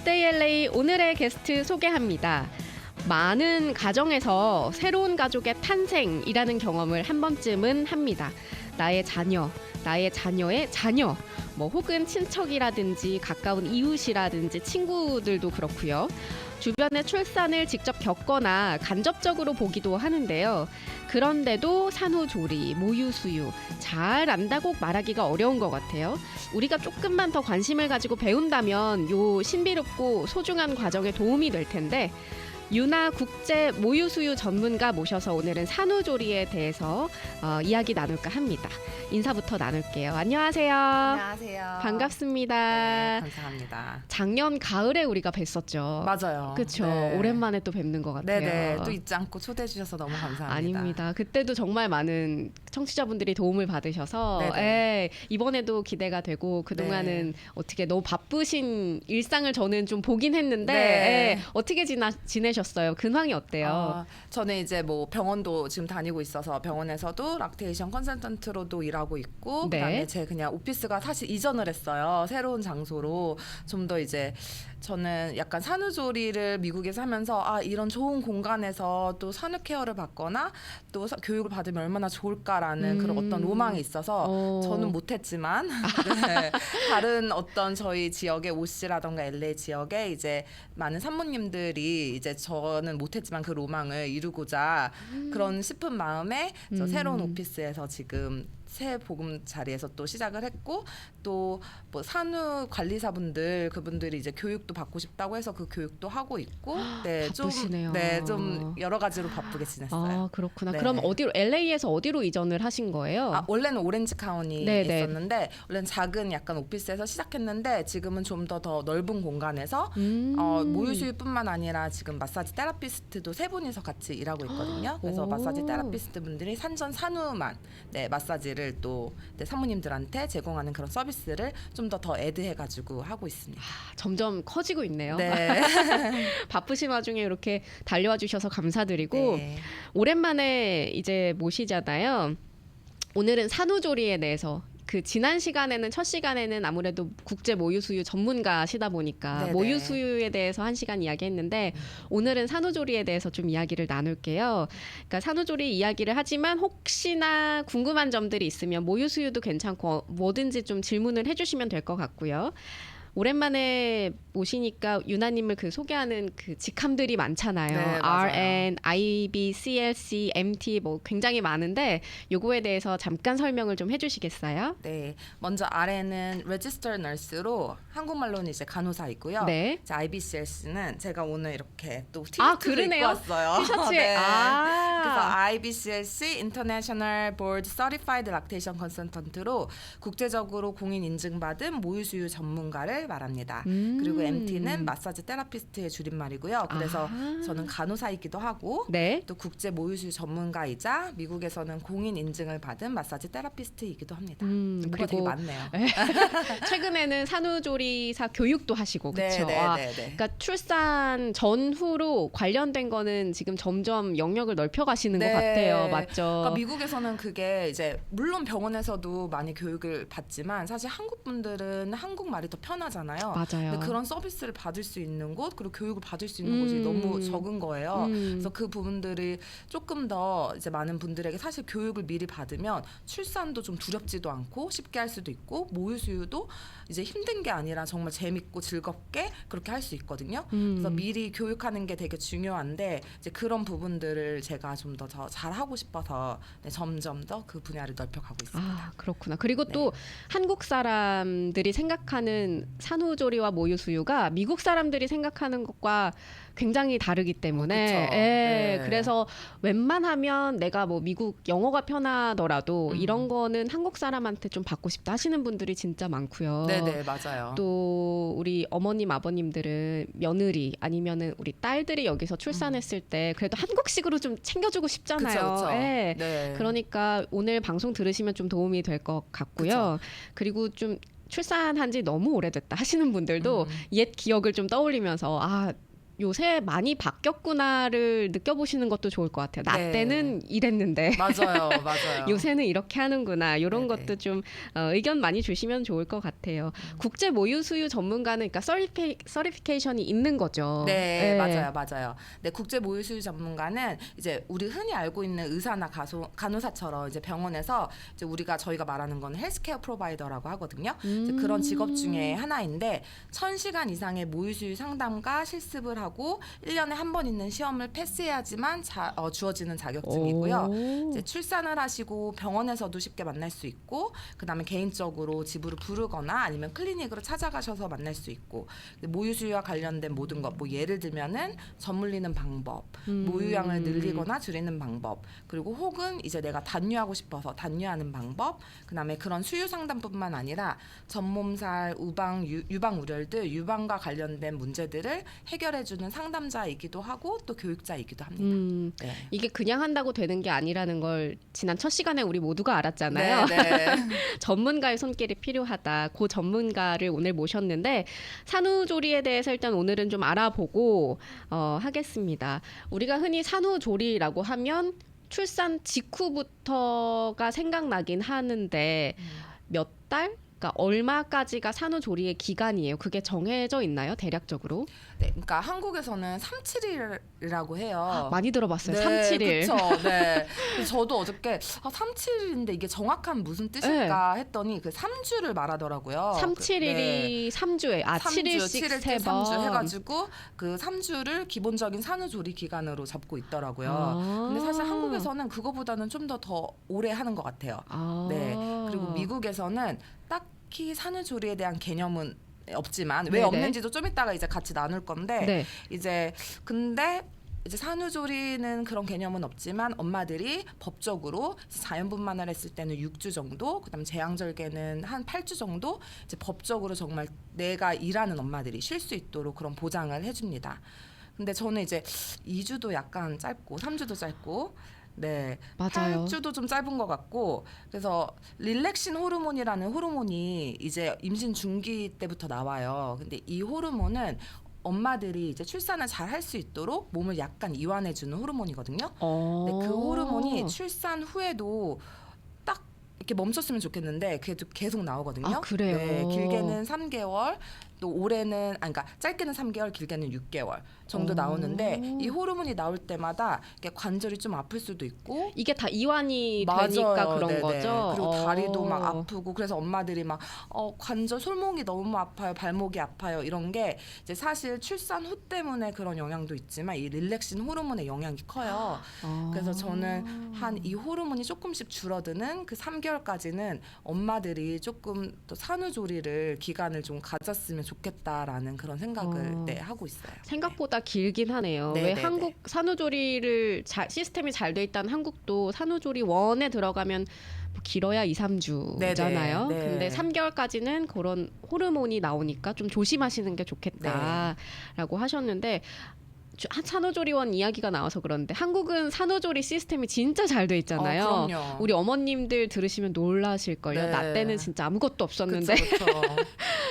굿데이 LA 오늘의 게스트 소개합니다. 많은 가정에서 새로운 가족의 탄생이라는 경험을 한 번쯤은 합니다. 나의 자녀, 나의 자녀의 자녀, 혹은 친척이라든지 가까운 이웃이라든지 친구들도 그렇고요. 주변의 출산을 직접 겪거나 간접적으로 보기도 하는데요. 그런데도 산후조리, 모유수유 잘 안다고 말하기가 어려운 것 같아요. 우리가 조금만 더 관심을 가지고 배운다면 요 신비롭고 소중한 과정에 도움이 될 텐데 유나 국제 모유수유 전문가 모셔서 오늘은 산후조리에 대해서 이야기 나눌까 합니다. 인사부터 나눌게요. 안녕하세요. 안녕하세요. 반갑습니다. 네, 감사합니다. 작년 가을에 우리가 뵀었죠. 맞아요. 그렇죠. 네. 오랜만에 또 뵙는 것 같아요. 네네. 또 잊지 않고 초대해 주셔서 너무 감사합니다. 아닙니다. 그때도 정말 많은 청취자분들이 도움을 받으셔서 이번에도 기대가 되고 그동안은 어떻게 너무 바쁘신 일상을 저는 좀 보긴 했는데 어떻게 지내셨어요? 근황이 어때요? 저는 이제 병원도 지금 다니고 있어서 병원에서도 락테이션 컨설턴트로도 일하고 있고 그다음에 제 그냥 오피스가 사실 이전을 했어요. 새로운 장소로 좀 더 이제 저는 약간 산후조리를 미국에서 하면서 이런 좋은 공간에서 또 산후 케어를 받거나 또 교육을 받으면 얼마나 좋을까라는 그런 어떤 로망이 있어서 저는 못했지만 다른 어떤 저희 지역의 OC라던가 LA 지역에 이제 많은 산모님들이 이제 저는 못했지만 그 로망을 이루고자 그런 싶은 마음에 저 새로운 오피스에서 지금 새 보금자리에서 또 시작을 했고 또 산후 관리사분들 그분들이 이제 교육도 받고 싶다고 해서 그 교육도 하고 있고 바쁘시네요. 좀 여러 가지로 바쁘게 지냈어요. 그렇구나. 그럼 어디로 LA에서 어디로 이전을 하신 거예요? 원래는 오렌지 카운티에 있었는데 원래는 작은 약간 오피스에서 시작했는데 지금은 좀 더 넓은 공간에서 모유수유뿐만 아니라 지금 마사지 테라피스트도 세 분이서 같이 일하고 있거든요. 그래서 마사지 테라피스트 분들이 산전 산후만 마사지를 또 산모님들한테 제공하는 그런 서비스를 좀 더 애드해가지고 하고 있습니다. 점점 커지고 있네요. 네. 바쁘신 와중에 이렇게 달려와 주셔서 감사드리고 오랜만에 이제 모시잖아요. 오늘은 산후조리에 대해서 지난 시간에는 첫 시간에는 아무래도 국제 모유수유 전문가시다 보니까 모유수유에 대해서 1시간 이야기했는데 오늘은 산후조리에 대해서 좀 이야기를 나눌게요. 그러니까 산후조리 이야기를 하지만 혹시나 궁금한 점들이 있으면 모유수유도 괜찮고 뭐든지 좀 질문을 해주시면 될 것 같고요. 오랜만에 모시니까 유나님을 소개하는 직함들이 많잖아요. RN, IB, CLC, MT 굉장히 많은데 요거에 대해서 잠깐 설명을 좀 해주시겠어요? 네, 먼저 RN은 Registered Nurse로 한국말로는 이제 간호사이고요. 이제 IBCLC는 제가 오늘 이렇게 또 티셔츠를 입고 왔어요. 티셔츠에 그래서 IBCLC International Board Certified Lactation Consultant로 국제적으로 공인 인증받은 모유수유 전문가를 말합니다. 그리고 MT는 마사지 테라피스트의 줄임말이고요. 그래서 저는 간호사이기도 하고 또 국제 모유수유 전문가이자 미국에서는 공인 인증을 받은 마사지 테라피스트이기도 합니다. 뭐가 되게 많네요. 최근에는 산후조리사 교육도 하시고 그렇죠. 그러니까 출산 전후로 관련된 거는 지금 점점 영역을 넓혀가시는 것 같아요. 맞죠? 그러니까 미국에서는 그게 이제 물론 병원에서도 많이 교육을 받지만 사실 한국 분들은 한국말이 더 편하잖아요. 맞아요. 근데 그런 서비스를 받을 수 있는 곳 그리고 교육을 받을 수 있는 곳이 너무 적은 거예요. 그래서 그 부분들이 조금 더 이제 많은 분들에게 사실 교육을 미리 받으면 출산도 좀 두렵지도 않고 쉽게 할 수도 있고 모유수유도 이제 힘든 게 아니라 정말 재밌고 즐겁게 그렇게 할 수 있거든요. 그래서 미리 교육하는 게 되게 중요한데 이제 그런 부분들을 제가 좀 더 잘하고 싶어서 점점 더 그 분야를 넓혀가고 있습니다. 그렇구나. 그리고 또 한국 사람들이 생각하는 산후조리와 모유수유가 미국 사람들이 생각하는 것과 굉장히 다르기 때문에 그래서 웬만하면 내가 미국 영어가 편하더라도 이런 거는 한국 사람한테 좀 받고 싶다 하시는 분들이 진짜 많고요. 네네 맞아요. 또 우리 어머님 아버님들은 며느리 아니면은 우리 딸들이 여기서 출산했을 때 그래도 한국식으로 좀 챙겨주고 싶잖아요. 그쵸. 그러니까 오늘 방송 들으시면 좀 도움이 될 것 같고요. 그리고 좀 출산한 지 너무 오래됐다 하시는 분들도 옛 기억을 좀 떠올리면서 요새 많이 바뀌었구나를 느껴보시는 것도 좋을 것 같아요. 나 네. 때는 이랬는데 맞아요, 맞아요. 요새는 이렇게 하는구나. 이런 네네. 것도 좀 의견 많이 주시면 좋을 것 같아요. 국제 모유 수유 전문가는 그러니까 서리피케이션이 있는 거죠. 네, 맞아요, 맞아요. 네, 국제 모유 수유 전문가는 이제 우리 흔히 알고 있는 의사나 간호사처럼 이제 병원에서 이제 저희가 말하는 건 헬스케어 프로바이더라고 하거든요. 이제 그런 직업 중에 하나인데 1000시간 이상의 모유 수유 상담과 실습을 하고 1년에 한 번 있는 시험을 패스해야지만 주어지는 자격증이고요. 이제 출산을 하시고 병원에서도 쉽게 만날 수 있고, 그다음에 개인적으로 집으로 부르거나 아니면 클리닉으로 찾아가셔서 만날 수 있고, 모유 수유와 관련된 모든 것, 뭐 예를 들면은 젖 물리는 방법, 모유량을 늘리거나 줄이는 방법, 그리고 혹은 이제 내가 단유하고 싶어서 단유하는 방법, 그다음에 그런 수유 상담뿐만 아니라 전몸살, 유방 우려들, 유방과 관련된 문제들을 해결해주는 상담자이기도 하고 또 교육자이기도 합니다. 네. 이게 그냥 한다고 되는 게 아니라는 걸 지난 첫 시간에 우리 모두가 알았잖아요. 네, 네. 전문가의 손길이 필요하다. 그 전문가를 오늘 모셨는데 산후조리에 대해서 일단 오늘은 좀 알아보고 하겠습니다. 우리가 흔히 산후조리라고 하면 출산 직후부터가 생각나긴 하는데 몇 달? 그러니까 얼마까지가 산후조리의 기간이에요? 그게 정해져 있나요? 대략적으로? 네, 그러니까 한국에서는 3-7일이라고 해요. 많이 들어봤어요. 네, 3-7일. 그렇죠. 네. 저도 어저께 3-7일인데 이게 정확한 무슨 뜻일까 했더니 그 3주를 말하더라고요. 3-7일이 네. 3주에 7일씩 7일 3번 3주 해가지고 그 3주를 기본적인 산후조리 기간으로 잡고 있더라고요. 근데 사실 한국에서는 그거보다는 좀 더 오래 하는 것 같아요. 네. 그리고 미국에서는 딱히 산후조리에 대한 개념은 없지만 왜 네네. 없는지도 좀 이따가 이제 같이 나눌 건데 네. 근데 이제 산후조리는 그런 개념은 없지만 엄마들이 법적으로 자연분만을 했을 때는 6주 정도, 그다음 제왕절개는 한 8주 정도 이제 법적으로 정말 내가 일하는 엄마들이 쉴 수 있도록 그런 보장을 해줍니다. 근데 저는 이제 2주도 약간 짧고 3주도 짧고 네, 맞아요. 8주도 좀 짧은 것 같고, 그래서 릴렉신 호르몬이라는 호르몬이 이제 임신 중기 때부터 나와요. 근데 이 호르몬은 엄마들이 이제 출산을 잘 할 수 있도록 몸을 약간 이완해주는 호르몬이거든요. 근데 그 호르몬이 출산 후에도 딱 이렇게 멈췄으면 좋겠는데 그게 계속 나오거든요. 아, 그래요? 네, 길게는 3개월, 또 올해는 그러니까 짧게는 3개월, 길게는 6개월 정도 나오는데 이 호르몬이 나올 때마다 이렇게 관절이 좀 아플 수도 있고 이게 다 이완이 맞아요. 되니까 그런 네네. 거죠. 그리고 다리도 막 아프고 그래서 엄마들이 막 관절 솔목이 너무 아파요, 발목이 아파요 이런 게 이제 사실 출산 후 때문에 그런 영향도 있지만 이 릴렉신 호르몬의 영향이 커요. 그래서 저는 한 이 호르몬이 조금씩 줄어드는 그 3개월까지는 엄마들이 조금 또 산후조리를 기간을 좀 가졌으면 좋겠다라는 그런 생각을 하고 있어요. 생각보다 길긴 하네요. 네, 왜 네, 한국 산후조리를 시스템이 잘 돼 있다는 한국도 산후조리 원에 들어가면 뭐 길어야 2-3주잖아요. 네, 네. 근데 3개월까지는 그런 호르몬이 나오니까 좀 조심하시는 게 좋겠다라고 하셨는데 산후조리원 이야기가 나와서 그런데 한국은 산후조리 시스템이 진짜 잘 돼 있잖아요. 그럼요. 우리 어머님들 들으시면 놀라실걸요. 네. 나 때는 진짜 아무것도 없었는데 그쵸.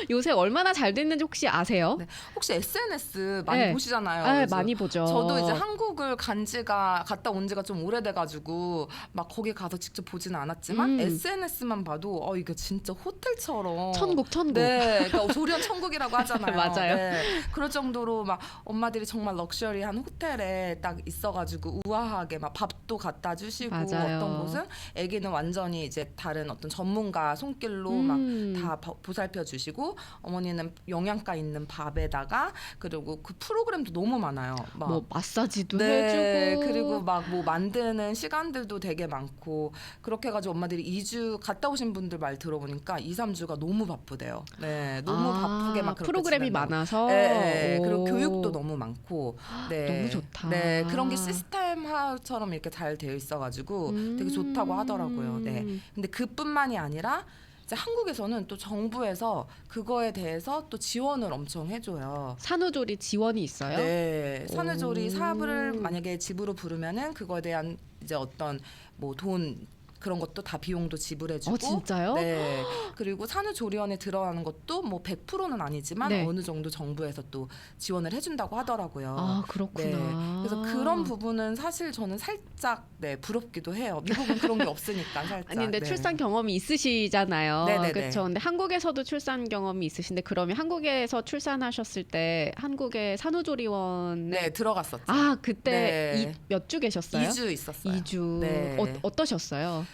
요새 얼마나 잘 됐는지 혹시 아세요? 네. 혹시 SNS 많이 네. 보시잖아요. 네, 그래서 많이 보죠. 저도 이제 한국을 갔다 온 지가 좀 오래돼가지고 막 거기 가서 직접 보지는 않았지만 SNS만 봐도 이게 진짜 호텔처럼 천국. 네, 그러니까 조리원 천국이라고 하잖아요. 맞아요. 네, 그럴 정도로 막 엄마들이 정말 럭셔리한 호텔에 딱 있어가지고 우아하게 막 밥도 갖다 주시고 맞아요. 어떤 곳은 아기는 완전히 이제 다른 어떤 전문가 손길로 막 다 보살펴 주시고 어머니는 영양가 있는 밥에다가 그리고 그 프로그램도 너무 많아요. 막 뭐 마사지도 네, 해주고 그리고 막 뭐 만드는 시간들도 되게 많고 그렇게 해가지고 엄마들이 2주 갔다 오신 분들 말 들어보니까 2-3주가 너무 바쁘대요. 네, 너무 바쁘게 막 그렇게 프로그램이 지낸다고. 많아서 네, 그리고 교육도 너무 많고 네, 너무 좋다. 네, 그런 게 시스템화처럼 이렇게 잘 되어 있어가지고 되게 좋다고 하더라고요. 네, 근데 그뿐만이 아니라 이제 한국에서는 또 정부에서 그거에 대해서 또 지원을 엄청 해줘요. 산후조리 지원이 있어요? 네, 산후조리 사업을 만약에 집으로 부르면은 그거에 대한 이제 어떤 뭐 돈 그런 것도 다 비용도 지불해주고. 진짜요? 네. 그리고 산후조리원에 들어가는 것도 뭐 100%는 아니지만 네. 어느 정도 정부에서 또 지원을 해준다고 하더라고요. 아, 그렇구나. 네. 그래서 그런 부분은 사실 저는 살짝 부럽기도 해요. 미국은 그런 게 없으니까 살짝. 아니 근데 네. 출산 경험이 있으시잖아요. 네네네. 그렇죠. 근데 한국에서도 출산 경험이 있으신데 그러면 한국에서 출산하셨을 때 한국의 산후조리원에 네, 들어갔었죠. 아, 그때 네. 몇 주 계셨어요? 2주 있었어요. 2주. 네. 어떠셨어요?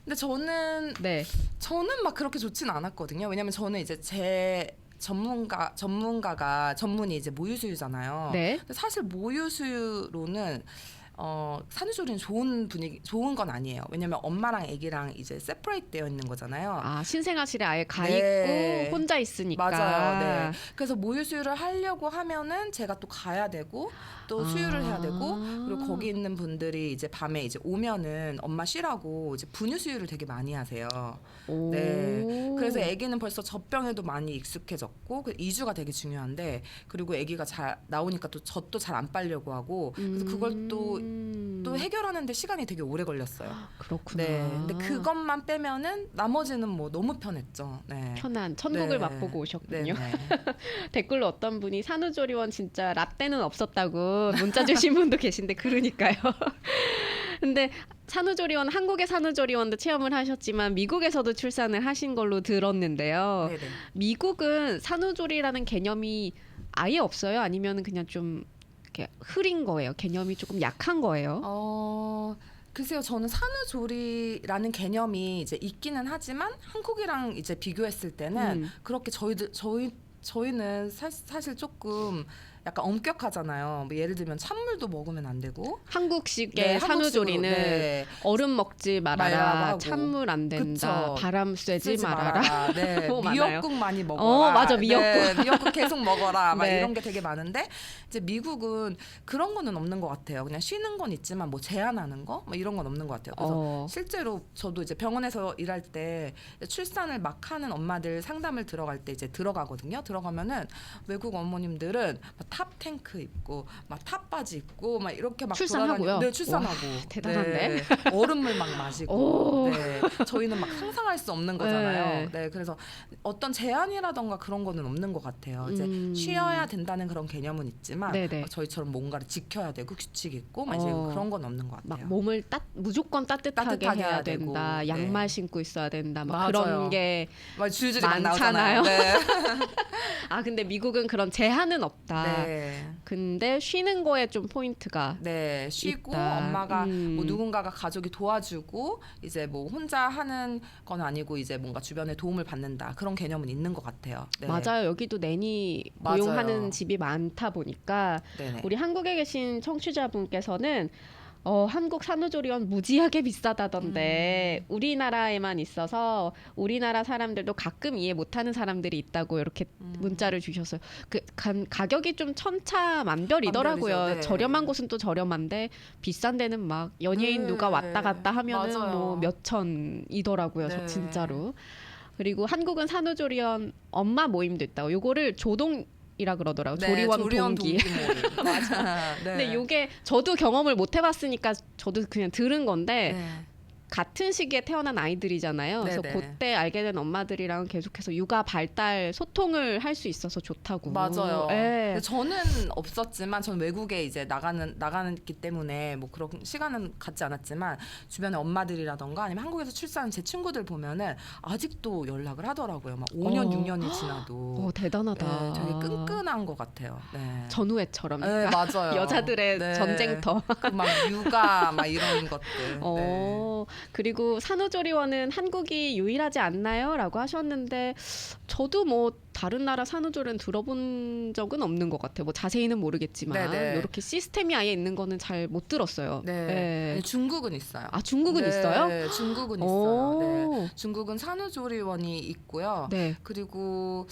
근데 저는 네. 막 그렇게 좋진 않았거든요. 왜냐면 저는 이제 제 전문이 이제 모유수유잖아요. 네. 근데 사실 모유수유로는 산후조리는 좋은 건 아니에요. 왜냐면 엄마랑 아기랑 이제 세퍼레이트 되어 있는 거잖아요. 아, 신생아실에 아예 가 네. 있고 혼자 있으니까. 맞아요. 네. 그래서 모유수유를 하려고 하면은 제가 또 가야 되고 또 수유를 해야 되고 그리고 거기 있는 분들이 이제 밤에 이제 오면은 엄마 쉬라고 이제 분유수유를 되게 많이 하세요. 오. 네. 그래서 아기는 벌써 젖병에도 많이 익숙해졌고 2주가 되게 중요한데 그리고 아기가 잘 나오니까 또 젖도 잘 안 빨려고 하고 그래서 그걸 또 해결하는데 시간이 되게 오래 걸렸어요. 그렇구나. 네. 근데 그것만 빼면은 나머지는 뭐 너무 편했죠. 네. 편한 천국을 네. 맛보고 오셨군요. 네. 댓글로 어떤 분이 산후조리원 진짜 라떼는 없었다고 문자 주신 분도 계신데 그러니까요. 근데 산후조리원 한국의 산후조리원도 체험을 하셨지만 미국에서도 출산을 하신 걸로 들었는데요. 네네. 미국은 산후조리라는 개념이 아예 없어요? 아니면 그냥 좀 이렇게 흐린 거예요? 개념이 조금 약한 거예요? 글쎄요, 저는 산후조리라는 개념이 이제 있기는 하지만 한국이랑 이제 비교했을 때는 그렇게 저희는 사실 조금 약간 엄격하잖아요. 뭐 예를 들면 찬물도 먹으면 안 되고. 한국식의 네, 산후조리는 네. 얼음 먹지 말아라, 말라고 하고. 찬물 안 된다, 그쵸. 바람 쐬지 쓰지 말아라. 네. 뭐 많아요. 미역국 많이 먹어라. 맞아, 미역국. 네, 미역국 계속 먹어라. 막 네. 이런 게 되게 많은데 이제 미국은 그런 거는 없는 것 같아요. 그냥 쉬는 건 있지만 뭐 제한하는 거, 뭐 이런 건 없는 것 같아요. 그래서 실제로 저도 이제 병원에서 일할 때 출산을 막 하는 엄마들 상담을 들어갈 때 이제 들어가거든요. 들어가면은 외국 어머님들은 막 탑 탱크 입고 막 탑 바지 입고 막 이렇게 막 출산하고요? 네, 출산하고. 와, 대단한데? 네. 얼음물 막 마시고. 네. 저희는 막 상상할 수 없는 거잖아요. 네. 그래서 어떤 제한이라던가 그런 거는 없는 것 같아요. 이제 쉬어야 된다는 그런 개념은 있지만 저희처럼 뭔가를 지켜야 되고 규칙 있고 막 이제 그런 건 없는 것 같아요. 막 몸을 무조건 따뜻하게 해야 된다. 되고, 양말 신고 있어야 된다. 막 맞아요. 그런 게 막 줄줄이 많잖아요. 막 나오잖아요. 네. 아, 근데 미국은 그런 제한은 없다. 네. 근데 쉬는 거에 좀 포인트가 네, 쉬고 있다. 엄마가 뭐 누군가가 가족이 도와주고 이제 뭐 혼자 하는 건 아니고 이제 뭔가 주변에 도움을 받는다 그런 개념은 있는 것 같아요. 네. 맞아요. 여기도 내니 맞아요. 고용하는 집이 많다 보니까 네네. 우리 한국에 계신 청취자분께서는 한국 산후조리원 무지하게 비싸다던데 우리나라에만 있어서 우리나라 사람들도 가끔 이해 못하는 사람들이 있다고 이렇게 문자를 주셨어요. 가격이 좀 천차만별이더라고요. 만별이죠. 네. 저렴한 곳은 또 저렴한데 비싼 데는 막 연예인 누가 왔다 갔다 하면은 맞아요. 뭐 몇천이더라고요. 네. 진짜로. 그리고 한국은 산후조리원 엄마 모임도 있다고. 요거를 조동이라 그러더라고요. 네, 조리원 동기. 모임. 맞아. 네. 근데 요게 저도 경험을 못 해봤으니까 저도 그냥 들은 건데 네. 같은 시기에 태어난 아이들이잖아요. 그래서 네네. 그때 알게 된 엄마들이랑 계속해서 육아 발달 소통을 할 수 있어서 좋다고. 맞아요. 네. 근데 저는 없었지만 저는 외국에 이제 나가기 때문에 뭐 그런 시간은 갖지 않았지만 주변에 엄마들이라던가 아니면 한국에서 출산한 제 친구들 보면은 아직도 연락을 하더라고요. 막 5년 6년이 지나도. 대단하다. 네, 되게 끈끈한 것 같아요. 네. 전우회처럼. 네, 맞아요. 여자들의 네. 전쟁터. 막 육아 막 이런 것들. 네. 그리고 산후조리원은 한국이 유일하지 않나요? 라고 하셨는데 저도 뭐 다른 나라 산후조리원 들어본 적은 없는 것 같아요. 뭐 자세히는 모르겠지만 네네. 이렇게 시스템이 아예 있는 거는 잘 못 들었어요. 네. 아니, 중국은 있어요. 아, 중국은 네, 있어요? 중국은 있어요. 네. 중국은 산후조리원이 있고요. 네. 그리고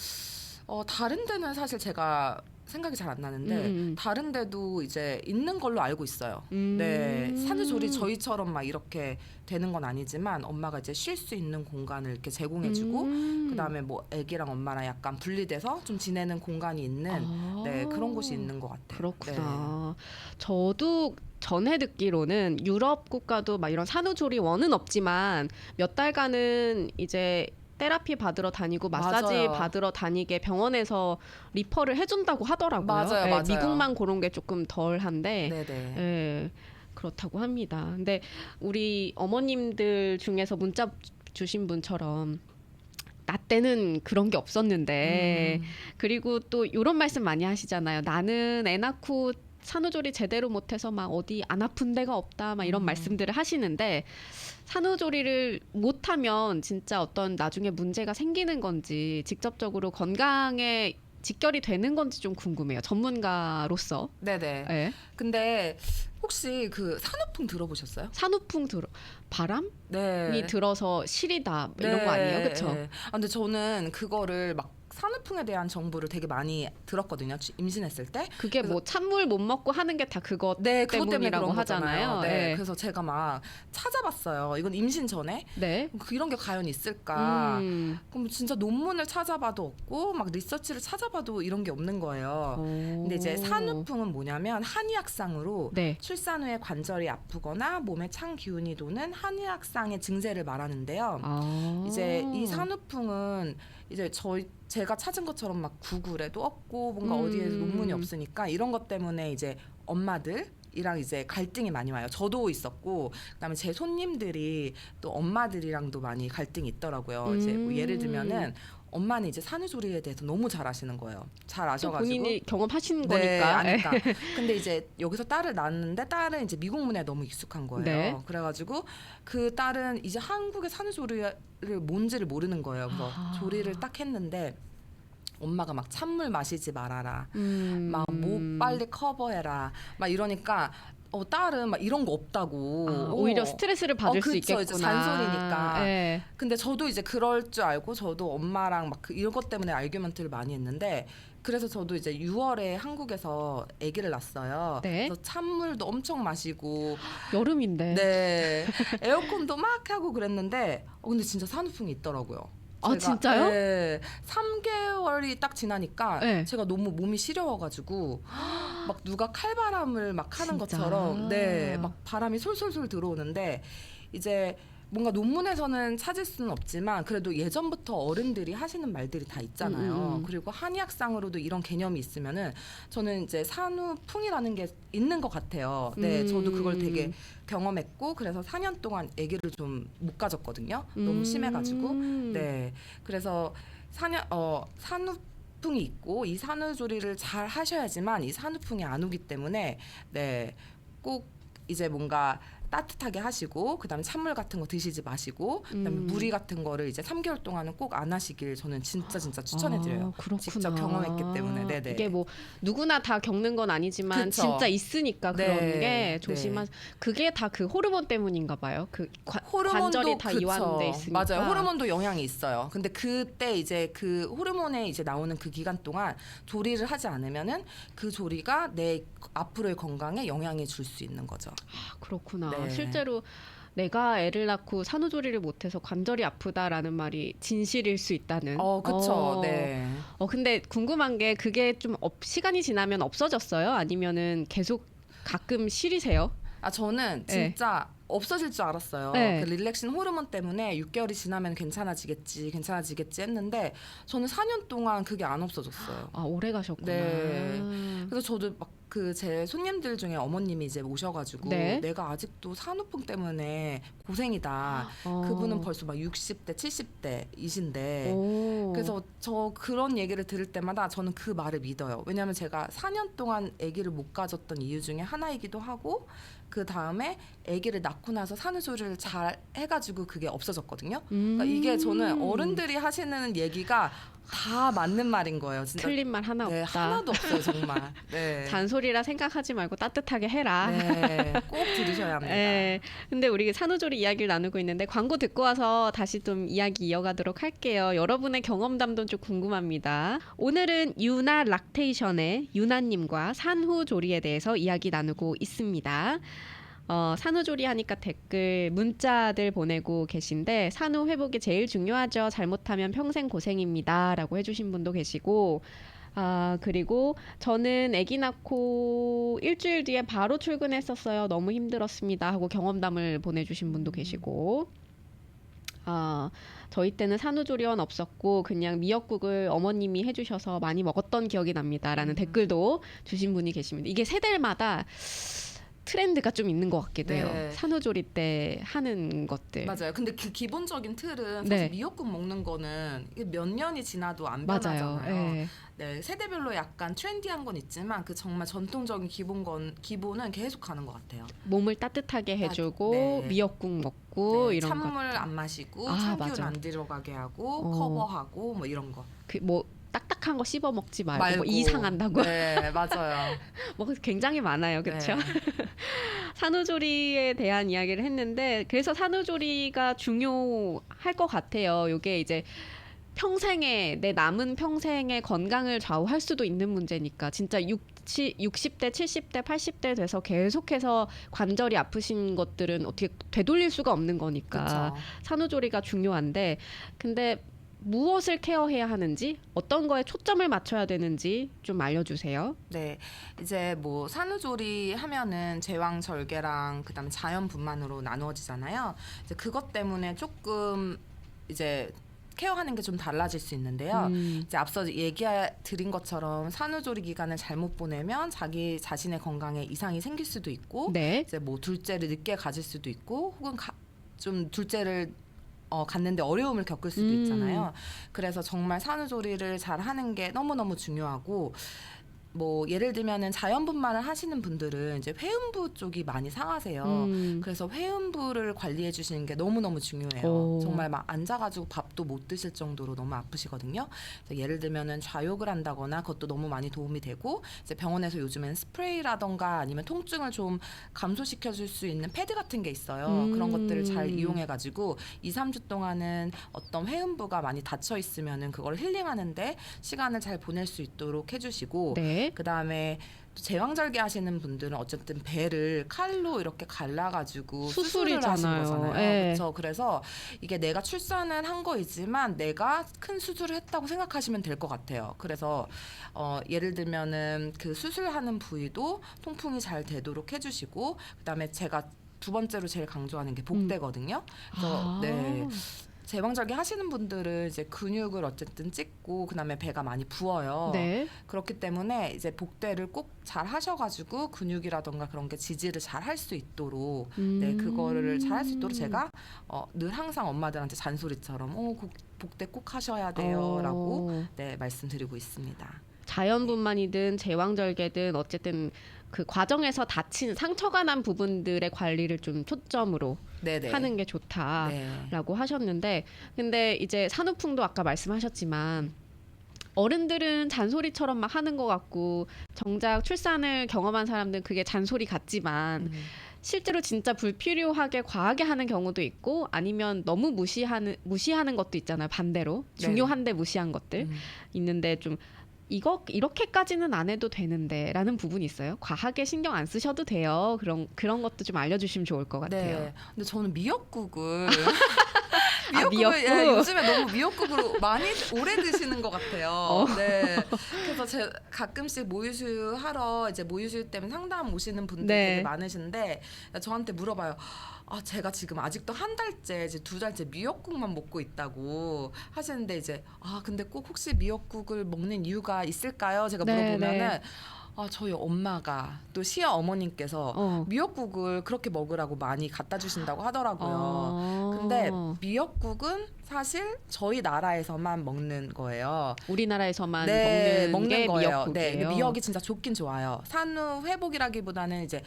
다른 데는 사실 제가 생각이 잘 안 나는데 다른 데도 이제 있는 걸로 알고 있어요. 네, 산후조리 저희처럼 막 이렇게 되는 건 아니지만 엄마가 이제 쉴 수 있는 공간을 이렇게 제공해주고 그다음에 뭐 아기랑 엄마랑 약간 분리돼서 좀 지내는 공간이 있는 네, 그런 곳이 있는 것 같아요. 그렇구나. 저도 전해 듣기로는 유럽 국가도 막 이런 산후조리원은 없지만 몇 달간은 이제 테라피 받으러 다니고 마사지 맞아요. 받으러 다니게 병원에서 리퍼를 해준다고 하더라고요. 맞아요, 예, 맞아요. 미국만 그런 게 조금 덜한데 네네. 예, 그렇다고 합니다. 근데 우리 어머님들 중에서 문자 주신 분처럼 나 때는 그런 게 없었는데 그리고 또 이런 말씀 많이 하시잖아요. 나는 애 낳고 산후조리 제대로 못해서 막 어디 안 아픈 데가 없다 막 이런 말씀들을 하시는데 산후조리를 못하면 진짜 어떤 나중에 문제가 생기는 건지 직접적으로 건강에 직결이 되는 건지 좀 궁금해요. 전문가로서. 네네. 네. 근데 혹시 그 산후풍 들어보셨어요? 산후풍 바람이 네. 들어서 시리다 이런 거 아니에요, 그렇죠? 네. 근데 저는 그거를 막 산후풍에 대한 정보를 되게 많이 들었거든요. 임신했을 때. 그게 뭐 찬물 못 먹고 하는 게 다 그것 네, 그것 때문에 때문이라고 그런 하잖아요. 거잖아요. 네. 네. 그래서 제가 막 찾아봤어요. 이건 임신 전에. 네. 이런 게 과연 있을까? 그럼 진짜 논문을 찾아봐도 없고 막 리서치를 찾아봐도 이런 게 없는 거예요. 근데 이제 산후풍은 뭐냐면 한의학상으로 네. 출산 후에 관절이 아프거나 몸에 찬 기운이 도는 한의학상의 증세를 말하는데요. 이제 이 산후풍은 이제 제가 찾은 것처럼 막 구글에도 없고 뭔가 어디에서 논문이 없으니까 이런 것 때문에 이제 엄마들이랑 이제 갈등이 많이 와요. 저도 있었고 그다음에 제 손님들이 또 엄마들이랑도 많이 갈등이 있더라고요. 이제 뭐 예를 들면은 엄마는 이제 산후조리에 대해서 너무 잘 아시는 거예요. 잘 아셔가지고 본인이 경험하신 네, 거니까. 아니까. 근데 이제 여기서 딸을 낳았는데 딸은 이제 미국 문화에 너무 익숙한 거예요. 네. 그래가지고 그 딸은 이제 한국의 산후조리를 뭔지를 모르는 거예요. 그래서 조리를 딱 했는데 엄마가 막 찬물 마시지 말아라, 막 목 빨리 커버해라, 막 이러니까. 딸은 막 이런 거 없다고. 오히려 스트레스를 받을 수 그쵸, 있겠구나. 이제 잔소리니까. 네. 근데 저도 이제 그럴 줄 알고 저도 엄마랑 막 이런 것 때문에 아규먼트를 많이 했는데 그래서 저도 이제 6월에 한국에서 아기를 낳았어요. 네. 그래서 찬물도 엄청 마시고 여름인데. 네. 에어컨도 막 하고 그랬는데 근데 진짜 산후풍이 있더라고요. 아, 진짜요? 네, 3개월이 딱 지나니까 네. 제가 너무 몸이 시려워가지고 막 누가 칼바람을 막 하는 진짜? 것처럼 네, 막 바람이 솔솔솔 들어오는데 이제 뭔가 논문에서는 찾을 수는 없지만 그래도 예전부터 어른들이 하시는 말들이 다 있잖아요. 그리고 한의학상으로도 이런 개념이 있으면은 저는 이제 산후풍이라는 게 있는 것 같아요. 네, 저도 그걸 되게 경험했고 그래서 4년 동안 아기를 좀 못 가졌거든요. 너무 심해가지고. 네, 그래서 산후풍이 있고 이 산후조리를 잘 하셔야지만 이 산후풍이 안 오기 때문에 네, 꼭 이제 뭔가 따뜻하게 하시고 그다음에 찬물 같은 거 드시지 마시고 그다음에 무리 같은 거를 이제 3개월 동안은 꼭 안 하시길 저는 진짜 추천해드려요. 그렇구나. 직접 경험했기 때문에. 네네. 이게 뭐 누구나 다 겪는 건 아니지만 그쵸. 진짜 있으니까 네. 그런 게 조심하. 그게 다 그 호르몬 때문인가 봐요. 그 관절이 다 그쵸. 이완돼 있으니까. 맞아요. 호르몬도 영향이 있어요. 근데 그때 이제 그 호르몬에 이제 나오는 그 기간 동안 조리를 하지 않으면은 그 조리가 내 앞으로의 건강에 영향을 줄 수 있는 거죠. 그렇구나. 네. 실제로 내가 애를 낳고 산후조리를 못해서 관절이 아프다라는 말이 진실일 수 있다는. 그쵸. 네. 근데 궁금한 게 그게 좀 시간이 지나면 없어졌어요? 아니면은 계속 가끔 시리세요? 저는 진짜 없어질 줄 알았어요. 네. 그 릴렉신 호르몬 때문에 6개월이 지나면 괜찮아지겠지 했는데 저는 4년 동안 그게 안 없어졌어요. 오래 가셨구나. 네. 그래서 저도 막 그 제 손님들 중에 어머님이 이제 오셔가지고 네. 내가 아직도 산후풍 때문에 고생이다. 그분은 벌써 막 60대, 70대이신데 그래서 저 그런 얘기를 들을 때마다 저는 그 말을 믿어요. 왜냐하면 제가 4년 동안 아기를 못 가졌던 이유 중에 하나이기도 하고 그 다음에 아기를 낳고 나서 산후조리를 잘 해가지고 그게 없어졌거든요. 그러니까 이게 저는 어른들이 하시는 얘기가 다 맞는 말인 거예요. 진짜. 틀린 말 하나 네, 없다. 하나도 없어요, 정말. 네. 잔소리라 생각하지 말고 따뜻하게 해라. 네, 꼭 들으셔야 합니다. 네, 근데 우리 산후조리 이야기를 나누고 있는데 광고 듣고 와서 다시 좀 이야기 이어가도록 할게요. 여러분의 경험담도 좀 궁금합니다. 오늘은 유나 락테이션의 유나님과 산후조리에 대해서 이야기 나누고 있습니다. 산후조리 하니까 댓글 문자들 보내고 계신데 산후 회복이 제일 중요하죠. 잘못하면 평생 고생입니다. 라고 해주신 분도 계시고 그리고 저는 아기 낳고 일주일 뒤에 바로 출근했었어요. 너무 힘들었습니다. 하고 경험담을 보내주신 분도 계시고 저희 때는 산후조리원 없었고 그냥 미역국을 어머님이 해주셔서 많이 먹었던 기억이 납니다. 라는 댓글도 주신 분이 계십니다. 이게 세대마다 트렌드가 좀 있는 것 같기도 해요. 네. 산후조리 때 하는 것들. 맞아요. 근데 그 기본적인 틀은 사실 네. 미역국 먹는 거는 이게 몇 년이 지나도 안 맞아요. 변하잖아요. 네. 네, 세대별로 약간 트렌디한 건 있지만 그 정말 전통적인 기본은 계속 가는 것 같아요. 몸을 따뜻하게 해주고 네. 미역국 먹고 네, 이런 거. 찬물 안 마시고 맞아. 참기름 안 들어가게 하고 어. 커버하고 뭐 이런 거. 뭐 딱딱한 거 씹어 먹지 말고 뭐 이상한다고. 네, 맞아요. 뭐 굉장히 많아요, 그렇죠? 네. 산후조리에 대한 이야기를 했는데 그래서 산후조리가 중요할 것 같아요. 이게 이제 내 남은 평생의 건강을 좌우할 수도 있는 문제니까 진짜 60대, 70대, 80대 돼서 계속해서 관절이 아프신 것들은 어떻게 되돌릴 수가 없는 거니까 그쵸. 산후조리가 중요한데 근데 무엇을 케어해야 하는지 어떤 거에 초점을 맞춰야 되는지 좀 알려주세요. 네, 이제 뭐 산후조리 하면은 제왕절개랑 그다음에 자연분만으로 나누어지잖아요. 이제 그것 때문에 조금 이제 케어하는 게 좀 달라질 수 있는데요. 이제 앞서 얘기 드린 것처럼 산후조리 기간을 잘못 보내면 자기 자신의 건강에 이상이 생길 수도 있고, 네. 이제 뭐 둘째를 늦게 가질 수도 있고, 혹은 좀 둘째를 갖는데 어려움을 겪을 수도 있잖아요. 그래서 정말 산후조리를 잘 하는 게 너무너무 중요하고, 뭐 예를 들면은 자연분만을 하시는 분들은 이제 회음부 쪽이 많이 상하세요. 그래서 회음부를 관리해 주시는 게 너무너무 중요해요. 오. 정말 막 앉아가지고 밥도 못 드실 정도로 너무 아프시거든요. 그래서 예를 들면은 좌욕을 한다거나 그것도 너무 많이 도움이 되고, 이제 병원에서 요즘엔 스프레이라던가 아니면 통증을 좀 감소시켜 줄 수 있는 패드 같은 게 있어요. 그런 것들을 잘 이용해 가지고 2, 3주 동안은 어떤 회음부가 많이 닫혀 있으면은 그걸 힐링하는데 시간을 잘 보낼 수 있도록 해 주시고, 네. 그다음에 제왕절개 하시는 분들은 어쨌든 배를 칼로 이렇게 갈라가지고 수술을 하신 수술이잖아요. 거잖아요. 예. 그렇죠. 그래서 이게 내가 출산을 한 거이지만 내가 큰 수술을 했다고 생각하시면 될 것 같아요. 그래서 예를 들면은 그 수술하는 부위도 통풍이 잘 되도록 해주시고, 그다음에 제가 두 번째로 제일 강조하는 게 복대거든요. 그래서 네. 제왕절개 하시는 분들은 이제 근육을 어쨌든 찍고 그다음에 배가 많이 부어요. 네. 그렇기 때문에 이제 복대를 꼭 잘 하셔가지고 근육이라던가 그런 게 지지를 잘 할 수 있도록 네, 그거를 잘 할 수 있도록 제가 늘 항상 엄마들한테 잔소리처럼 복대 꼭 하셔야 돼요라고 네, 말씀드리고 있습니다. 자연분만이든 제왕절개든 어쨌든 그 과정에서 다친 상처가 난 부분들의 관리를 좀 초점으로 네네. 하는 게 좋다라고 네. 하셨는데 근데 이제 산후풍도 아까 말씀하셨지만 어른들은 잔소리처럼 막 하는 것 같고 정작 출산을 경험한 사람들은 그게 잔소리 같지만 실제로 진짜 불필요하게 과하게 하는 경우도 있고 아니면 너무 무시하는 것도 있잖아요. 반대로 중요한데 무시한 것들 있는데 좀 이렇게까지는 안 해도 되는데라는 부분이 있어요. 과하게 신경 안 쓰셔도 돼요. 그런 것도 좀 알려주시면 좋을 것 같아요. 네. 근데 저는 미역국을 미역국? 예, 요즘에 너무 미역국으로 많이 오래 드시는 것 같아요. 네. 그래서 제 가끔씩 모유수유 하러 이제 모유수유 때문에 상담 오시는 분들 되게 많으신데 저한테 물어봐요. 제가 지금 아직도 한 달째, 이제 2달째 미역국만 먹고 있다고 하시는데 이제 근데 꼭 혹시 미역국을 먹는 이유가 있을까요? 제가 물어보면은 저희 엄마가 또 시어머님께서 미역국을 그렇게 먹으라고 많이 갖다 주신다고 하더라고요. 근데 미역국은 사실 저희 나라에서만 먹는 거예요. 우리나라에서만 먹는 게 거예요. 미역국이에요. 네, 미역이 진짜 좋긴 좋아요. 산후 회복이라기보다는 이제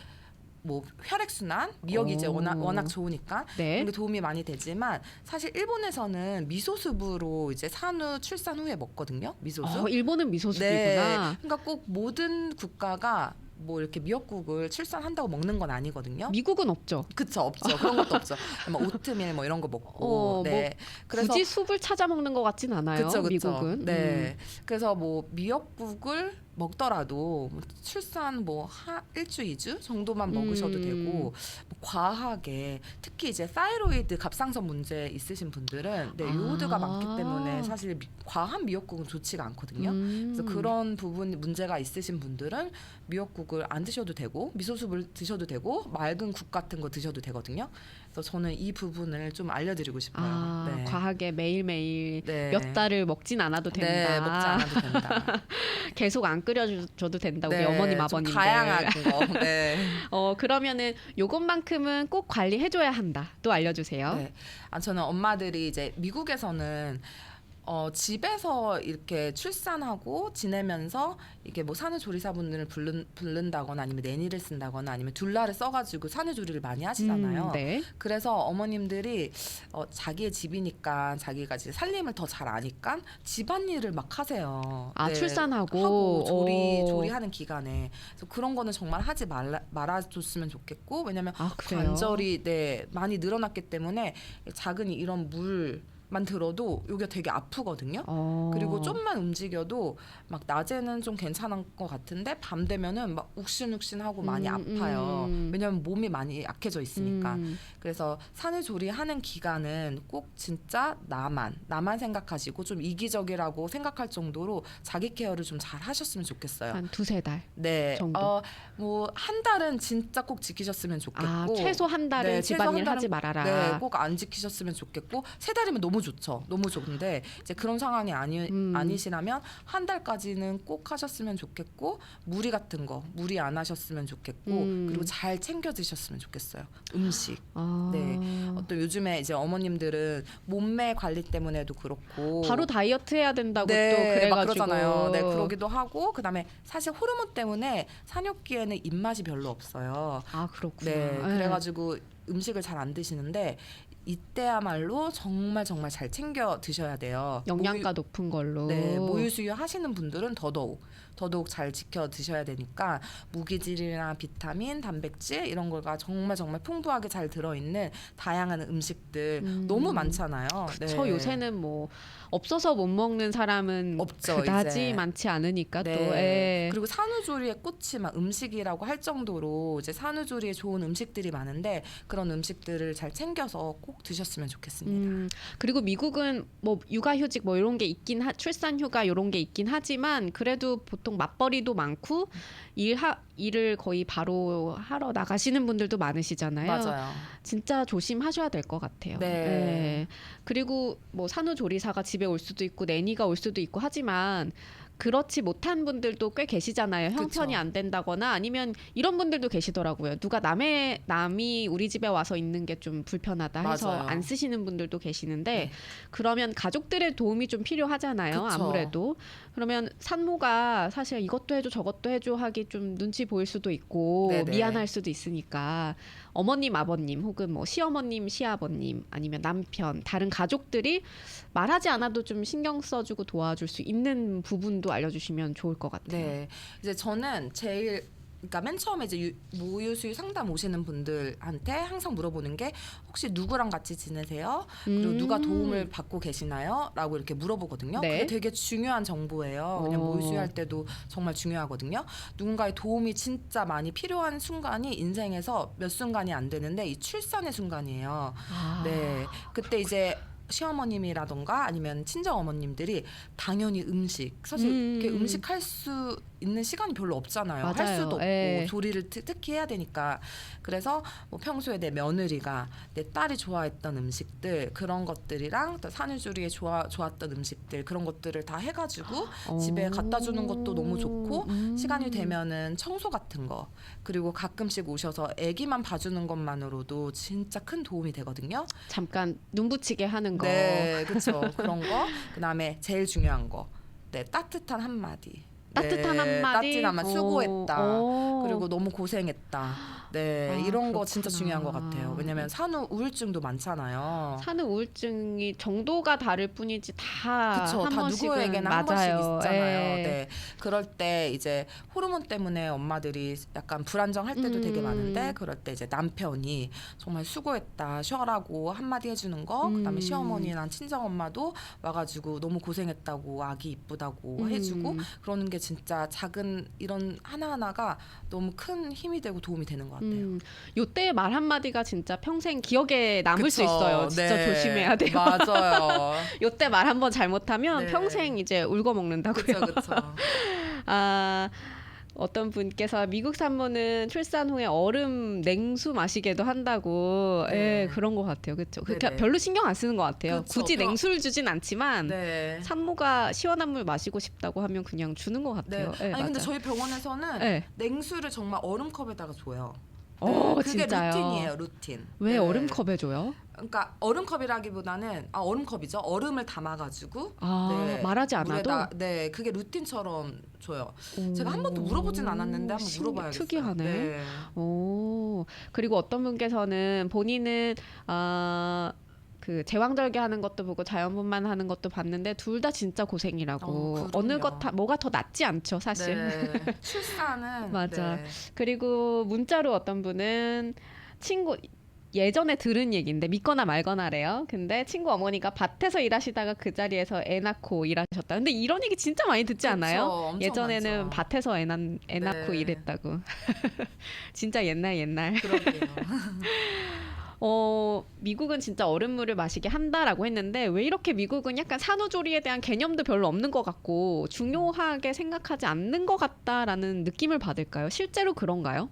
뭐 혈액순환, 미역이 이제 워낙 좋으니까 네. 그런 게 도움이 많이 되지만 사실 일본에서는 미소스프로 이제 산후 출산 후에 먹거든요. 미소스. 일본은 미소스프구나. 네. 그러니까 꼭 모든 국가가 뭐 이렇게 미역국을 출산한다고 먹는 건 아니거든요. 미국은 없죠. 그쵸, 없죠. 그런 것도 없죠. 뭐 오트밀 뭐 이런 거 먹고. 네. 그래서 굳이 숲을 찾아 먹는 것 같진 않아요. 그쵸. 미국은. 네. 그래서 뭐 미역국을 먹더라도 뭐 출산 뭐 일주, 2주 정도만 먹으셔도 되고 뭐 과하게 특히 이제 사이로이드 갑상선 문제 있으신 분들은 요오드가 많기 때문에 사실 과한 미역국은 좋지가 않거든요. 그래서 그런 부분 문제가 있으신 분들은 미역국을 안 드셔도 되고 미소숲을 드셔도 되고 맑은 국 같은 거 드셔도 되거든요. 그래서 저는 이 부분을 좀 알려드리고 싶어요. 네. 과하게 매일매일 네. 몇 달을 먹진 않아도 된다. 네, 먹지 않아도 된다. 계속 안 끓여줘도 된다. 우리 네, 어머님, 좀 아버님들. 다양한 거. 네. 그러면은 요것만큼은 꼭 관리해줘야 한다. 또 알려주세요. 네. 저는 엄마들이 이제 미국에서는 집에서 이렇게 출산하고 지내면서 이게 뭐 산후조리사분들을 부른다거나 아니면 내니를 쓴다거나 아니면 둘라를 써가지고 산후조리를 많이 하시잖아요. 네. 그래서 어머님들이 자기의 집이니까 자기가 이제 살림을 더 잘 아니까 집안일을 막 하세요. 네. 출산하고 하고 조리하는 기간에 그래서 그런 거는 정말 하지 말아줬으면 좋겠고 왜냐하면 관절이 많이 늘어났기 때문에 작은 이런 만 들어도 여기가 되게 아프거든요. 그리고 좀만 움직여도 막 낮에는 좀 괜찮은 것 같은데 밤 되면은 막 욱신욱신하고 많이 아파요. 왜냐면 몸이 많이 약해져 있으니까. 그래서 산후조리하는 기간은 꼭 진짜 나만 생각하시고 좀 이기적이라고 생각할 정도로 자기 케어를 좀 잘 하셨으면 좋겠어요. 한 2-3달 네. 정도. 뭐 한 달은 진짜 꼭 지키셨으면 좋겠고 최소 한 달은 집안일 하지 말아라. 네, 꼭 안 지키셨으면 좋겠고 3달이면 너무 좋죠. 너무 좋은데 이제 그런 상황이 아니시라면 한 달까지는 꼭 하셨으면 좋겠고 무리 같은 거 무리 안 하셨으면 좋겠고 그리고 잘 챙겨 드셨으면 좋겠어요. 음식. 네. 어떤 요즘에 이제 어머님들은 몸매 관리 때문에도 그렇고 바로 다이어트 해야 된다고 또 그래가지고 막 그러잖아요. 네, 그러기도 하고 그다음에 사실 호르몬 때문에 산욕기에는 입맛이 별로 없어요. 그렇구나. 네, 그래가지고 음식을 잘 안 드시는데 이때야말로 정말 잘 챙겨 드셔야 돼요. 영양가 높은 걸로. 네, 모유수유 하시는 분들은 더더욱 잘 지켜 드셔야 되니까 무기질이나 비타민, 단백질 이런 거가 정말 풍부하게 잘 들어있는 다양한 음식들 너무 많잖아요. 그쵸. 네. 요새는 뭐 없어서 못 먹는 사람은 없죠, 그다지 이제. 많지 않으니까 또. 그리고 산후조리의 꽃이 막 음식이라고 할 정도로 이제 산후조리에 좋은 음식들이 많은데 그런 음식들을 잘 챙겨서 꼭 드셨으면 좋겠습니다. 그리고 미국은 뭐 육아휴직 뭐 이런 게 있긴 출산휴가 이런 게 있긴 하지만 그래도 보통 맞벌이도 많고 일을 거의 바로 하러 나가시는 분들도 많으시잖아요. 맞아요. 진짜 조심하셔야 될 것 같아요. 네. 그리고 뭐 산후조리사가 집에 올 수도 있고 내니가 올 수도 있고 하지만 그렇지 못한 분들도 꽤 계시잖아요. 형편이 안 된다거나 아니면 이런 분들도 계시더라고요. 누가 남이 우리 집에 와서 있는 게 좀 불편하다 해서 맞아요. 안 쓰시는 분들도 계시는데 그러면 가족들의 도움이 좀 필요하잖아요. 그쵸. 아무래도. 그러면 산모가 사실 이것도 해줘 저것도 해줘 하기 좀 눈치 보일 수도 있고 네네. 미안할 수도 있으니까 어머님, 아버님 혹은 뭐 시어머님, 시아버님 아니면 남편, 다른 가족들이 말하지 않아도 좀 신경 써주고 도와줄 수 있는 부분도 알려주시면 좋을 것 같아요. 네, 이제 저는 그러니까 맨 처음에 이제 모유수유 상담 오시는 분들한테 항상 물어보는 게 혹시 누구랑 같이 지내세요? 그리고 누가 도움을 받고 계시나요? 라고 이렇게 물어보거든요. 네. 그게 되게 중요한 정보예요. 그냥 모유수유할 때도 정말 중요하거든요. 누군가의 도움이 진짜 많이 필요한 순간이 인생에서 몇 순간이 안 되는데 이 출산의 순간이에요. 네, 그때 이제 시어머님이라던가 아니면 친정 어머님들이 당연히 사실 이렇게 음식할 수 있는 시간이 별로 없잖아요. 맞아요. 할 수도 없고 조리를 특히 해야 되니까. 그래서 뭐 평소에 내 며느리가 내 딸이 좋아했던 음식들 그런 것들이랑 또 산후조리에 좋았던 음식들 그런 것들을 다 해가지고 집에 갖다 주는 것도 너무 좋고 시간이 되면은 청소 같은 거 그리고 가끔씩 오셔서 아기만 봐주는 것만으로도 진짜 큰 도움이 되거든요. 잠깐 눈 붙이게 하는 거. 네, 그렇죠. 그런 거. 그다음에 제일 중요한 거. 네, 따뜻한 한마디. 따뜻한 한마디. 따뜻한 한마디 수고했다. 오. 그리고 너무 고생했다. 네, 이런 거 진짜 중요한 것 같아요. 왜냐면 산후 우울증도 많잖아요. 산후 우울증이 정도가 다를 뿐이지 다 그쵸, 한 다 번씩은 누구에게나 한 번씩 맞아요. 있잖아요. 예. 네, 그럴 때 이제 호르몬 때문에 엄마들이 약간 불안정할 때도 되게 많은데 그럴 때 이제 남편이 정말 수고했다, 쉬어라고 한마디 해주는 거, 그다음에 시어머니랑 친정 엄마도 와가지고 너무 고생했다고, 아기 이쁘다고 해주고 그러는 게 진짜 작은 이런 하나하나가 너무 큰 힘이 되고 도움이 되는 것 같아요. 요때 말 한마디가 진짜 평생 기억에 남을 수 그쵸. 있어요. 진짜 네. 조심해야 돼요. 맞아요. 요때 말 한번 잘못하면 네. 평생 이제 울고 먹는다고요. 그렇죠. 아, 어떤 분께서 미국 산모는 출산 후에 얼음 냉수 마시게도 한다고. 네. 예, 그런 것 같아요. 그렇죠. 네네. 별로 신경 안 쓰는 것 같아요. 그쵸. 굳이 냉수를 주진 않지만 네. 산모가 시원한 물 마시고 싶다고 하면 그냥 주는 것 네. 같아요. 예, 아니 근데 맞아요. 저희 병원에서는 네. 냉수를 정말 얼음컵에다가 줘요. 그게 진짜요? 루틴이에요, 루틴. 왜 네. 얼음컵에 줘요? 그러니까 얼음컵이라기보다는 얼음컵이죠. 얼음을 담아가지고 말하지 않아도? 물에다, 네, 그게 루틴처럼 줘요. 제가 한 번도 물어보진 않았는데 한번 물어봐야겠어요. 특이하네. 네. 오, 그리고 어떤 분께서는 본인은 그 제왕절개 하는 것도 보고 자연분만 하는 것도 봤는데 둘 다 진짜 고생이라고. 어느 것 뭐가 더 낫지 않죠, 사실. 네. 출산은 맞아. 네. 그리고 문자로 어떤 분은 친구 예전에 들은 얘기인데 믿거나 말거나래요. 근데 친구 어머니가 밭에서 일하시다가 그 자리에서 애 낳고 일하셨다. 근데 이런 얘기 진짜 많이 듣지 않아요? 엄청 예전에는 많죠. 밭에서 애 낳고 네. 일했다고. 진짜 옛날. 그러게요. 미국은 진짜 얼음물을 마시게 한다라고 했는데 왜 이렇게 미국은 약간 산후조리에 대한 개념도 별로 없는 것 같고 중요하게 생각하지 않는 것 같다라는 느낌을 받을까요? 실제로 그런가요?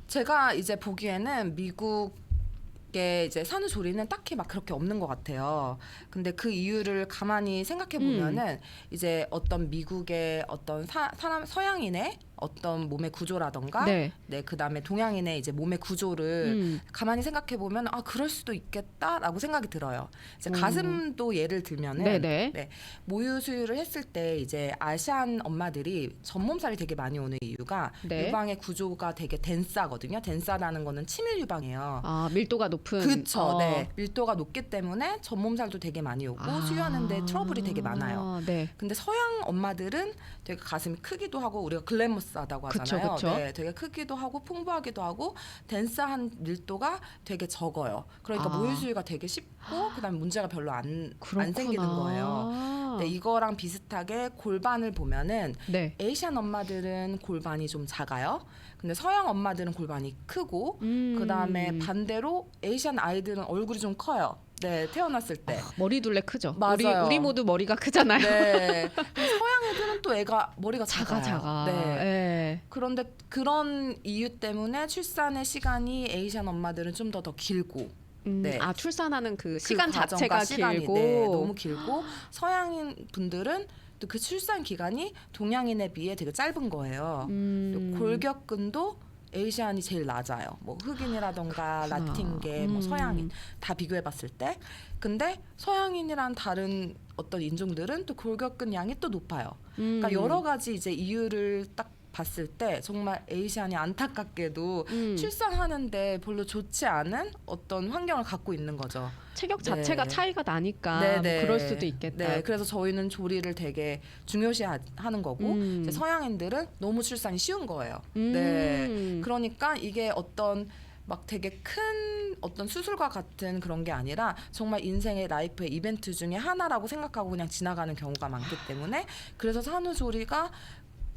제가 이제 보기에는 미국의 이제 산후조리는 딱히 막 그렇게 없는 것 같아요. 근데 그 이유를 가만히 생각해 보면은 이제 어떤 미국의 어떤 사람 서양인의 어떤 몸의 구조라던가 네. 그다음에 동양인의 이제 몸의 구조를 가만히 생각해 보면 그럴 수도 있겠다라고 생각이 들어요. 이제 가슴도 예를 들면은 네네. 모유 수유를 했을 때 이제 아시안 엄마들이 전몸살이 되게 많이 오는 이유가 네. 유방의 구조가 되게 덴싸거든요. 덴싸라는 거는 치밀 유방이에요. 밀도가 높은. 그렇죠. 네. 밀도가 높기 때문에 전몸살도 되게 많이 오고 수유하는데 트러블이 되게 많아요. 네. 근데 서양 엄마들은 되게 가슴이 크기도 하고 우리가 글래머스하다고 하잖아요. 그쵸. 네, 되게 크기도 하고 풍부하기도 하고 덴스한 밀도가 되게 적어요. 그러니까 모유 수유가 되게 쉽고 그다음에 문제가 별로 안 생기는 거예요. 네, 이거랑 비슷하게 골반을 보면은 네. 에이시안 엄마들은 골반이 좀 작아요. 근데 서양 엄마들은 골반이 크고 그다음에 반대로 에이시안 아이들은 얼굴이 좀 커요. 네, 태어났을 때. 머리 둘레 크죠. 맞아요. 우리 모두 머리가 크잖아요. 네. 근데 서양 애들은 또 애가 머리가 작아요. 네. 네. 그런데 그런 이유 때문에 출산의 시간이 에이시안 엄마들은 좀 더 길고. 네. 출산하는 그 시간 과정과 자체가 시간이, 길고. 네, 너무 길고 서양인 분들은 또 그 출산 기간이 동양인에 비해 되게 짧은 거예요. 또 골격근도 에이시안이 제일 낮아요. 뭐 흑인이라던가 라틴계, 뭐 서양인 다 비교해봤을 때. 근데 서양인이란 다른 어떤 인종들은 또 골격근 양이 또 높아요. 그러니까 여러 가지 이제 이유를 딱 봤을 때 정말 에이시안이 안타깝게도 출산하는데 별로 좋지 않은 어떤 환경을 갖고 있는 거죠. 체격 자체가 네. 차이가 나니까 네네. 뭐 그럴 수도 있겠다. 네, 그래서 저희는 조리를 되게 중요시하는 거고 이제 서양인들은 너무 출산이 쉬운 거예요. 네, 그러니까 이게 어떤 막 되게 큰 어떤 수술과 같은 그런 게 아니라 정말 인생의 라이프의 이벤트 중에 하나라고 생각하고 그냥 지나가는 경우가 많기 때문에 그래서 산후조리가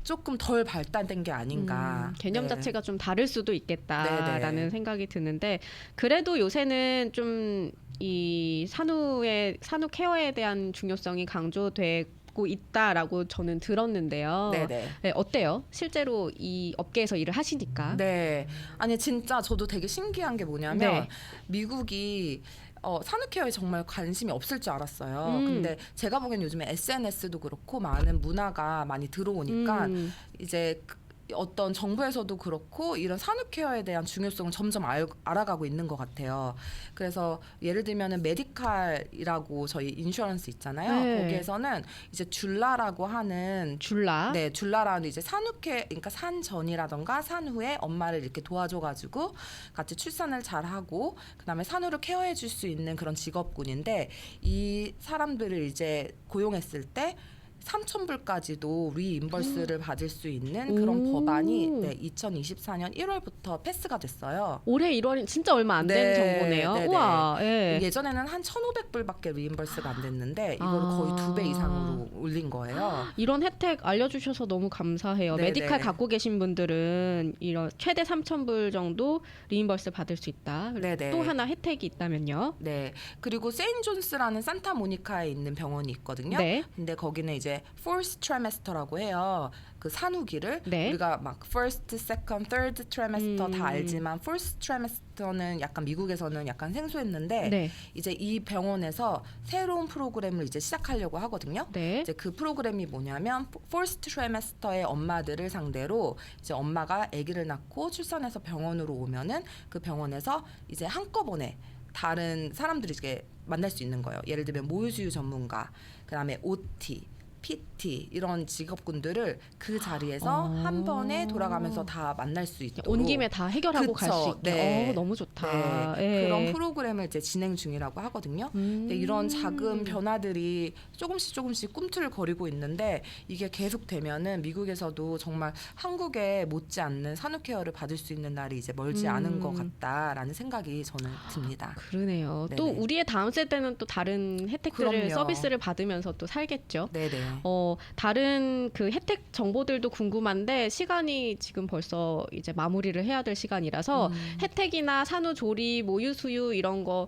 조금 덜 발달된 게 아닌가. 개념 네. 자체가 좀 다를 수도 있겠다라는 네네. 생각이 드는데 그래도 요새는 좀 이 산후 케어에 대한 중요성이 강조되고 있다라고 저는 들었는데요. 네네. 네, 어때요? 실제로 이 업계에서 일을 하시니까. 네. 아니 진짜 저도 되게 신기한 게 뭐냐면 네. 미국이 산후케어에 정말 관심이 없을 줄 알았어요. 근데 제가 보기엔 요즘에 SNS도 그렇고 많은 문화가 많이 들어오니까 이제 어떤 정부에서도 그렇고 이런 산후케어에 대한 중요성을 점점 알아가고 있는 것 같아요. 그래서 예를 들면은 메디칼이라고 저희 인슈런스 있잖아요. 네. 거기에서는 이제 줄라라고 하는 네, 줄라라는 이제 그러니까 산 전이라던가 산 후에 엄마를 이렇게 도와줘가지고 같이 출산을 잘 하고 그다음에 산후를 케어해줄 수 있는 그런 직업군인데 이 사람들을 이제 고용했을 때 3,000불까지도 리임버스를 받을 수 있는 그런 법안이 2024년 1월부터 패스가 됐어요. 올해 1월이 진짜 얼마 안 된 정보네요. 네네. 우와. 예. 예전에는 한 1,500불밖에 리임버스가 안 됐는데 이거를 거의 2배 이상으로 올린 거예요. 이런 혜택 알려주셔서 너무 감사해요. 네네. 메디칼 갖고 계신 분들은 이런 최대 3,000불 정도 리임버스 받을 수 있다. 네네. 또 하나 혜택이 있다면요? 네. 그리고 세인존스라는 산타모니카에 있는 병원이 있거든요. 네. 근데 거기는 이제 fourth trimester라고 해요. 그 산후기를 네. 우리가 막 first, second, third trimester 다 알지만 fourth trimester는 약간 미국에서는 약간 생소했는데 네. 이제 이 병원에서 새로운 프로그램을 이제 시작하려고 하거든요. 네. 이제 그 프로그램이 뭐냐면 fourth trimester의 엄마들을 상대로 이제 엄마가 아기를 낳고 출산해서 병원으로 오면은 그 병원에서 이제 한꺼번에 다른 사람들이 이제 만날 수 있는 거예요. 예를 들면 모유수유 전문가, 그다음에 OT, PT 이런 직업군들을 그 자리에서 한 번에 돌아가면서 다 만날 수 있도록 온 김에 다 해결하고 갈 수 있게. 네. 너무 좋다. 예. 그런 프로그램을 이제 진행 중이라고 하거든요. 근데 이런 작은 변화들이 조금씩 꿈틀을 거리고 있는데 이게 계속되면은 미국에서도 정말 한국에 못지않는 산후케어를 받을 수 있는 날이 이제 멀지 않은 것 같다라는 생각이 저는 듭니다. 그러네요. 네네. 또 우리의 다음 세대는 또 다른 혜택들을 그럼요. 서비스를 받으면서 또 살겠죠. 네네. 다른 그 혜택 정보들도 궁금한데 시간이 지금 벌써 이제 마무리를 해야 될 시간이라서 혜택이나 산후조리, 모유수유 이런 거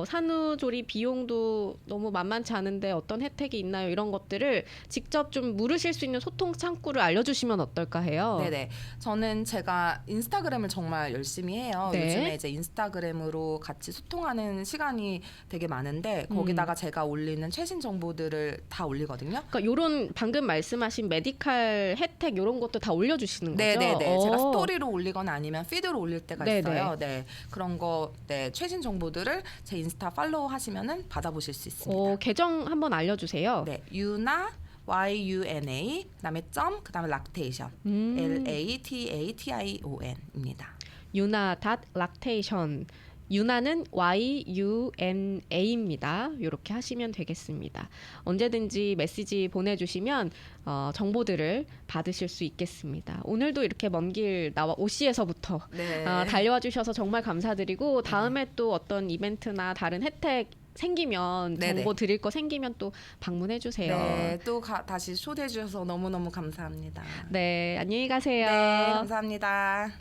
산후조리 비용도 너무 만만치 않은데 어떤 혜택이 있나요? 이런 것들을 직접 좀 물으실 수 있는 소통 창구를 알려주시면 어떨까 해요. 네네. 저는 제가 인스타그램을 정말 열심히 해요. 네. 요즘에 이제 인스타그램으로 같이 소통하는 시간이 되게 많은데 거기다가 제가 올리는 최신 정보들을 다 올리거든요. 그러니까 요런 방금 말씀하신 메디칼 혜택 이런 것도 다 올려주시는 거죠? 네네네. 제가 스토리로 올리거나 아니면 피드로 올릴 때가 네네. 있어요. 네. 그런 거, 최신 정보들을 제 인스타 팔로우 하시면은 받아보실 수 있습니다. 계정 한번 알려주세요. 네. 유나 YUNA 그다음에 그다음에 락테이션 LATATION입니다. 유나.lactation 유나는 YUNA입니다. 이렇게 하시면 되겠습니다. 언제든지 메시지 보내주시면 정보들을 받으실 수 있겠습니다. 오늘도 이렇게 먼 길 나와 OC에서부터 네. 달려와 주셔서 정말 감사드리고 다음에 또 어떤 이벤트나 다른 혜택 생기면 네네. 정보 드릴 거 생기면 또 방문해 주세요. 네, 또 다시 초대해 주셔서 너무너무 감사합니다. 네, 안녕히 가세요. 네, 감사합니다.